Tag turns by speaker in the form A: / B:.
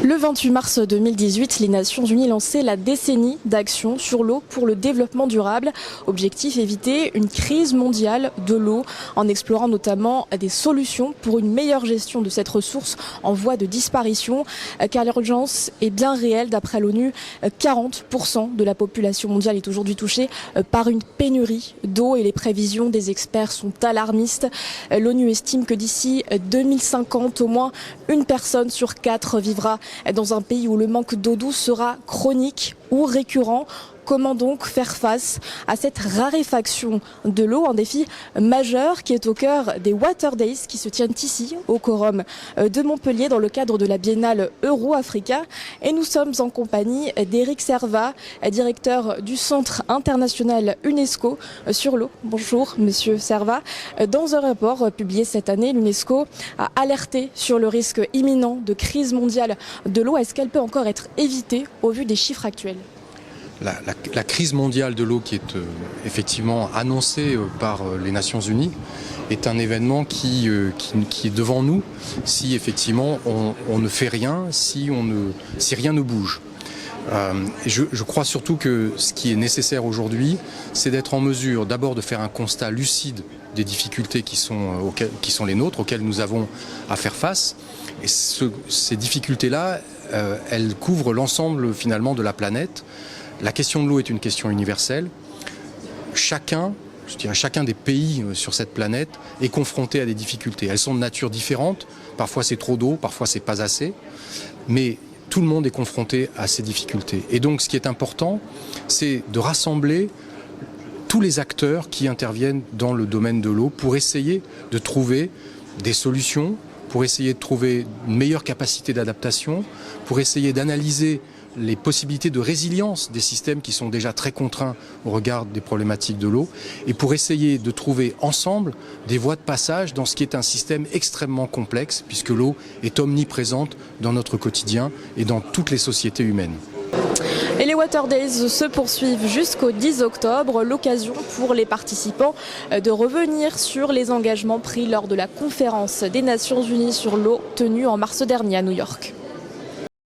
A: Le 28 mars 2018, les Nations Unies lançaient la décennie d'action sur l'eau pour le développement durable. Objectif, éviter une crise mondiale de l'eau en explorant notamment des solutions pour une meilleure gestion de cette ressource en voie de disparition. Car l'urgence est bien réelle. D'après l'ONU, 40% de la population mondiale est aujourd'hui touchée par une pénurie d'eau et les prévisions des experts sont alarmistes. L'ONU estime que d'ici 2050, au moins une personne sur 4 vivra dans un pays où le manque d'eau douce sera chronique ou récurrent. Comment donc faire face à cette raréfaction de l'eau, un défi majeur qui est au cœur des Water Days qui se tiennent ici au Quorum de Montpellier dans le cadre de la Biennale Euro-Africa. Et nous sommes en compagnie d'Éric Servat, directeur du Centre international UNESCO sur l'eau. Bonjour Monsieur Servat. Dans un rapport publié cette année, l'UNESCO a alerté sur le risque imminent de crise mondiale de l'eau. Est-ce qu'elle peut encore être évitée au vu des chiffres actuels ?
B: La crise mondiale de l'eau qui est effectivement annoncée par les Nations Unies est un événement qui est devant nous si effectivement on ne fait rien, si rien ne bouge. Je crois surtout que ce qui est nécessaire aujourd'hui, c'est d'être en mesure d'abord de faire un constat lucide des difficultés qui sont les nôtres, auxquelles nous avons à faire face. Et ces difficultés-là, elles couvrent l'ensemble finalement de la planète. La question de l'eau est une question universelle. Chacun des pays sur cette planète est confronté à des difficultés. Elles sont de nature différente. Parfois c'est trop d'eau, parfois c'est pas assez. Mais tout le monde est confronté à ces difficultés. Et donc ce qui est important, c'est de rassembler tous les acteurs qui interviennent dans le domaine de l'eau pour essayer de trouver des solutions, pour essayer de trouver une meilleure capacité d'adaptation, pour essayer d'analyser les possibilités de résilience des systèmes qui sont déjà très contraints au regard des problématiques de l'eau et pour essayer de trouver ensemble des voies de passage dans ce qui est un système extrêmement complexe puisque l'eau est omniprésente dans notre quotidien et dans toutes les sociétés humaines.
A: Et les Water Days se poursuivent jusqu'au 10 octobre, l'occasion pour les participants de revenir sur les engagements pris lors de la conférence des Nations Unies sur l'eau tenue en mars dernier à New York.